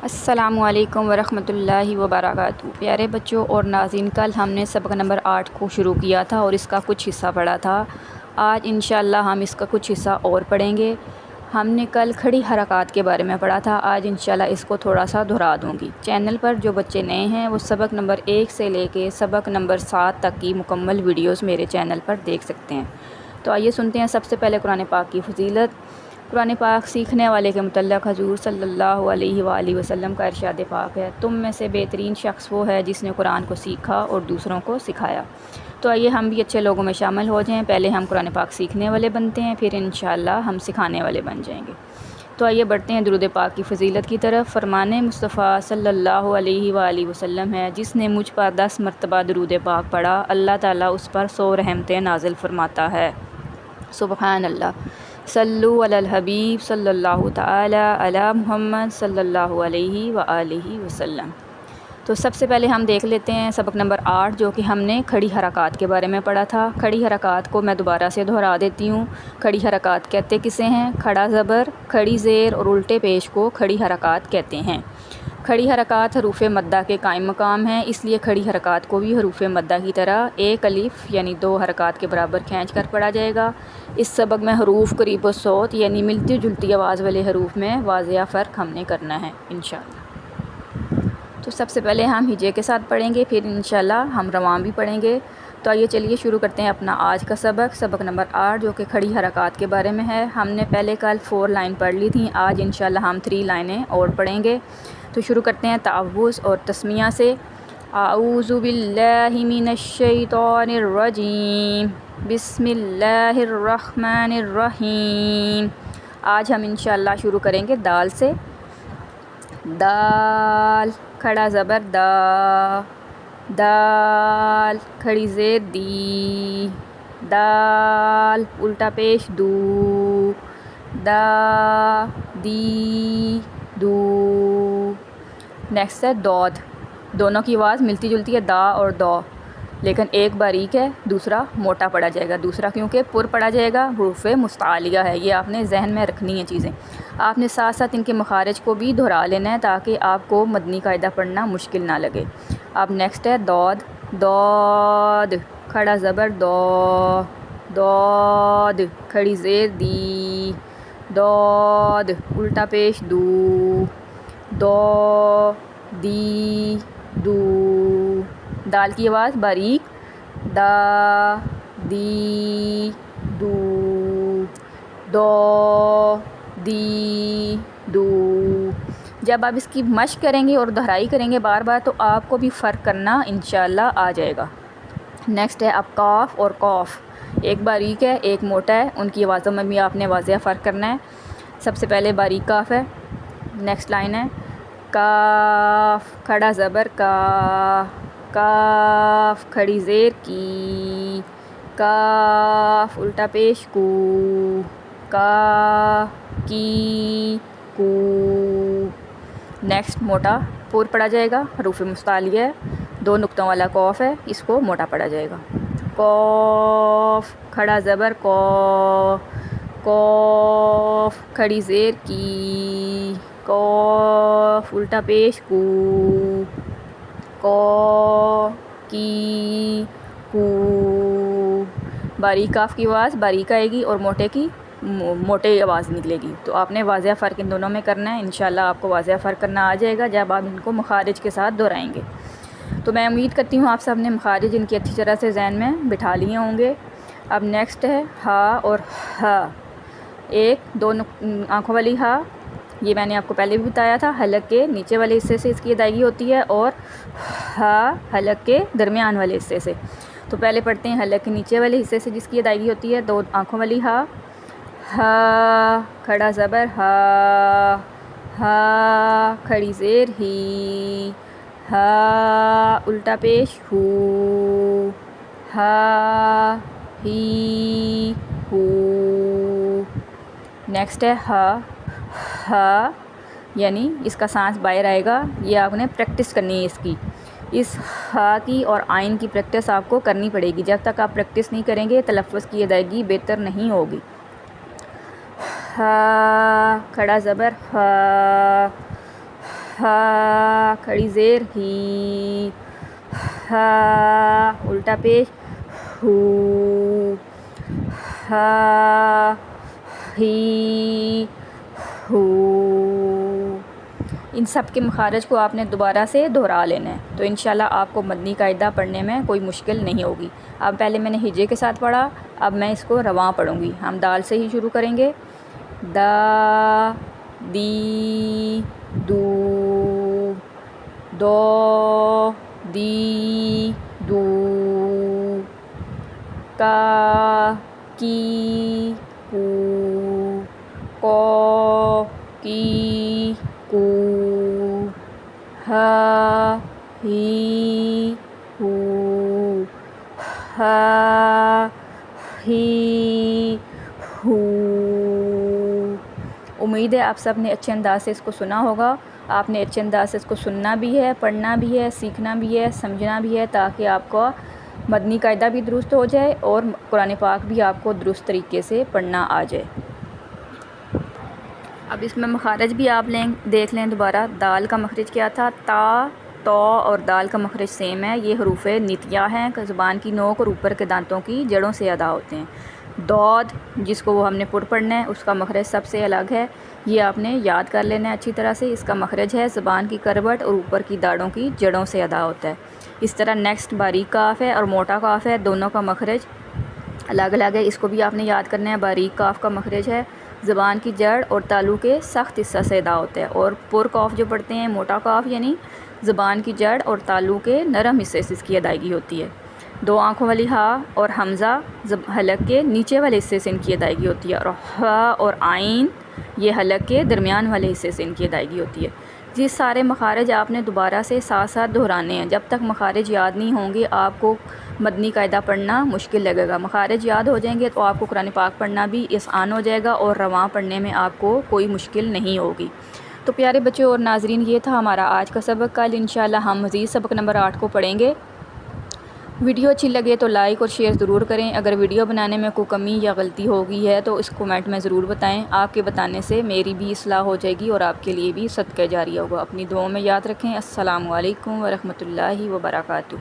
السلام علیکم ورحمۃ اللہ وبرکاتہ۔ پیارے بچوں اور ناظرین، کل ہم نے سبق نمبر 8 کو شروع کیا تھا اور اس کا کچھ حصہ پڑھا تھا۔ آج انشاءاللہ ہم اس کا کچھ حصہ اور پڑھیں گے۔ ہم نے کل کھڑی حرکات کے بارے میں پڑھا تھا، آج انشاءاللہ اس کو تھوڑا سا دہرا دوں گی۔ چینل پر جو بچے نئے ہیں وہ سبق نمبر 1 سے لے کے سبق نمبر 7 تک کی مکمل ویڈیوز میرے چینل پر دیکھ سکتے ہیں۔ تو آئیے سنتے ہیں سب سے پہلے قرآن پاک کی فضیلت۔ قرآن پاک سیکھنے والے کے متعلق حضور صلی اللہ علیہ وآلہ وسلم کا ارشاد پاک ہے، تم میں سے بہترین شخص وہ ہے جس نے قرآن کو سیکھا اور دوسروں کو سکھایا۔ تو آئیے ہم بھی اچھے لوگوں میں شامل ہو جائیں۔ پہلے ہم قرآن پاک سیکھنے والے بنتے ہیں، پھر انشاءاللہ ہم سکھانے والے بن جائیں گے۔ تو آئیے بڑھتے ہیں درود پاک کی فضیلت کی طرف۔ فرمان مصطفیٰ صلی اللہ علیہ وآلہ وسلم ہے، جس نے مجھ پر 10 مرتبہ درود پاک پڑھا، اللہ تعالیٰ اس پر 100 رحمتیں نازل فرماتا ہے۔ سبحان اللہ۔ صلو علی الحبیب صلی اللہ تعالی علی محمد صلی اللہ علیہ وآلہ وسلم۔ تو سب سے پہلے ہم دیکھ لیتے ہیں سبق نمبر 8، جو کہ ہم نے کھڑی حرکات کے بارے میں پڑھا تھا۔ کھڑی حرکات کو میں دوبارہ سے دہرا دیتی ہوں۔ کھڑی حرکات کہتے کسے ہیں؟ کھڑا زبر، کھڑی زیر اور الٹے پیش کو کھڑی حرکات کہتے ہیں۔ کھڑی حرکات حروف مدہ کے قائم مقام ہیں، اس لیے کھڑی حرکات کو بھی حروف مدہ کی طرح ایک الف یعنی 2 حرکات کے برابر کھینچ کر پڑھا جائے گا۔ اس سبق میں حروف قریب الصوت یعنی ملتی جلتی آواز والے حروف میں واضح فرق ہم نے کرنا ہے انشاءاللہ۔ تو سب سے پہلے ہم ہجے کے ساتھ پڑھیں گے، پھر انشاءاللہ ہم رواں بھی پڑھیں گے۔ تو آئیے چلیے شروع کرتے ہیں اپنا آج کا سبق، سبق نمبر 8، جو کہ کھڑی حرکات کے بارے میں ہے۔ ہم نے پہلے کل 4 لائن پڑھ لی تھیں، آج انشاءاللہ ہم 3 لائنیں اور پڑھیں گے۔ تو شروع کرتے ہیں تعوذ اور تسمیہ سے۔ اعوذ باللہ من الشیطان الرجیم، بسم اللہ الرحمن الرحیم۔ آج ہم انشاءاللہ شروع کریں گے دال سے۔ دال، کھڑا زبر دا، دال، کھڑی زیر دی، دال، الٹا پیش دو، دا، دی، دو۔ نیکسٹ ہے دود۔ دونوں کی آواز ملتی جلتی ہے، دا اور دو، لیکن ایک باریک ہے، دوسرا موٹا پڑھا جائے گا۔ دوسرا کیونکہ پر پڑھا جائے گا، حروف مستعلیہ ہے، یہ آپ نے ذہن میں رکھنی ہیں چیزیں۔ آپ نے ساتھ ساتھ ان کے مخارج کو بھی دہرا لینا ہے تاکہ آپ کو مدنی قاعدہ پڑھنا مشکل نہ لگے۔ اب نیکسٹ ہے دود۔ دود، کھڑا زبر دو، دود، کھڑی زیر دی، دود، الٹا پیش دو، دو، دی، دو۔ دال کی آواز باریک، دا، دی، دو، دو، دی، دو۔ جب آپ اس کی مشق کریں گے اور دہرائی کریں گے بار بار تو آپ کو بھی فرق کرنا انشاءاللہ آ جائے گا۔ نیکسٹ ہے اب قاف اور قوف، ایک باریک ہے ایک موٹا ہے، ان کی آوازوں میں بھی آپ نے واضح فرق کرنا ہے۔ سب سے پہلے باریک قاف ہے۔ نیکسٹ لائن ہے کاف، کھڑا زبر کا، کاف، کھڑی زیر کی، کاف، الٹا پیش کو، کا، کی، کو۔ نیکسٹ موٹا پور پڑھا جائے گا، حروف مستعلیہ ہے، 2 نقطوں والا قوف ہے، اس کو موٹا پڑھا جائے گا۔ قوف، کھڑا زبر کو، قوف، کھڑی زیر کی، قوف، الٹا پیش کو، کو، کی، کو۔ باریک قاف کی آواز باریک آئے گی اور موٹے کی موٹے آواز نکلے گی، تو آپ نے واضح فرق ان دونوں میں کرنا ہے۔ انشاءاللہ آپ کو واضح فرق کرنا آ جائے گا جب آپ ان کو مخارج کے ساتھ دہرائیں گے۔ تو میں امید کرتی ہوں آپ سب نے مخارج ان کی اچھی طرح سے ذہن میں بٹھا لیے ہوں گے۔ اب نیکسٹ ہے ہا اور ہا، ایک 2 آنکھوں والی ہا، یہ میں نے آپ کو پہلے بھی بتایا تھا، حلق کے نیچے والے حصے سے اس کی ادائیگی ہوتی ہے، اور ہا حلق کے درمیان والے حصے سے۔ تو پہلے پڑھتے ہیں حلق کے نیچے والے حصے سے جس کی ادائیگی ہوتی ہے 2 آنکھوں والی ہا۔ ہا، کھڑا زبر ہا، ہا، کھڑی زیر ہی، ہا، الٹا پیش ہو، ہا، ہی، ہو۔ نیکسٹ ہے ہا۔ ہا یعنی اس کا سانس باہر آئے گا، یہ آپ نے پریکٹس کرنی ہے اس کی، اس ہا کی اور آئین کی پریکٹس آپ کو کرنی پڑے گی۔ جب تک آپ پریکٹس نہیں کریں گے تلفظ کی ادائیگی بہتر نہیں ہوگی۔ ہا، کھڑا زبر ہا، ہا کھڑی زیر ہی، ہا الٹا پیش ہو، ہا ہی ہو۔ ان سب کے مخارج کو آپ نے دوبارہ سے دہرا لینا ہے تو انشاءاللہ آپ کو مدنی قاعدہ پڑھنے میں کوئی مشکل نہیں ہوگی۔ اب پہلے میں نے ہجے کے ساتھ پڑھا، اب میں اس کو رواں پڑھوں گی۔ ہم دال سے ہی شروع کریں گے۔ دا، دی، دو، دو، دی، دو، کا، کی، کو، کو، کی، کو، ہا، ہی، ہو، ہا، ہی، ہو۔ امید ہے آپ سب نے اچھے انداز سے اس کو سنا ہوگا۔ آپ نے اچھے انداز سے اس کو سننا بھی ہے، پڑھنا بھی ہے، سیکھنا بھی ہے، سمجھنا بھی ہے، تاکہ آپ کو مدنی قاعدہ بھی درست ہو جائے اور قرآن پاک بھی آپ کو درست طریقے سے پڑھنا آ جائے۔ اب اس میں مخارج بھی آپ دیکھ لیں دوبارہ۔ دال کا مخرج کیا تھا؟ تا، تو اور دال کا مخرج سیم ہے۔ یہ حروف نتیہ ہیں، زبان کی نوک اور اوپر کے دانتوں کی جڑوں سے ادا ہوتے ہیں۔ دود جس کو ہم نے پر پڑھنا ہے، اس کا مخرج سب سے الگ ہے، یہ آپ نے یاد کر لینا ہے اچھی طرح سے۔ اس کا مخرج ہے زبان کی کروٹ اور اوپر کی داڑھوں کی جڑوں سے ادا ہوتا ہے۔ اس طرح نیکسٹ باریک کاف ہے اور موٹا کاف ہے، دونوں کا مخرج الگ الگ ہے، اس کو بھی آپ نے یاد کرنا ہے۔ باریک کاف کا مخرج ہے زبان کی جڑ اور تالو کے سخت حصہ سے ادا ہوتا ہے، اور پر کاف جو پڑھتے ہیں، موٹا کاف یعنی زبان کی جڑ اور تالو کے نرم حصے سے اس کی ادائیگی ہوتی ہے۔ دو آنکھوں والی ہا اور حمزہ حلق کے نیچے والے حصے سے ان کی ادائیگی ہوتی ہے، اور ہا اور عین یہ حلق کے درمیان والے حصے سے ان کی ادائیگی ہوتی ہے۔ یہ سارے مخارج آپ نے دوبارہ سے ساتھ ساتھ دہرانے ہیں۔ جب تک مخارج یاد نہیں ہوں گے آپ کو مدنی قاعدہ پڑھنا مشکل لگے گا۔ مخارج یاد ہو جائیں گے تو آپ کو قرآن پاک پڑھنا بھی آسان ہو جائے گا اور رواں پڑھنے میں آپ کو کوئی مشکل نہیں ہوگی۔ تو پیارے بچوں اور ناظرین، یہ تھا ہمارا آج کا سبق۔ کل انشاءاللہ ہم مزید سبق نمبر 8 کو پڑھیں گے۔ ویڈیو اچھی لگے تو لائک اور شیئر ضرور کریں۔ اگر ویڈیو بنانے میں کوئی کمی یا غلطی ہو گئی ہے تو اس کومنٹ میں ضرور بتائیں۔ آپ کے بتانے سے میری بھی اصلاح ہو جائے گی اور آپ کے لیے بھی صدقہ جاریہ ہوگا۔ اپنی دعاؤں میں یاد رکھیں۔ السلام علیکم ورحمۃ اللہ وبرکاتہ۔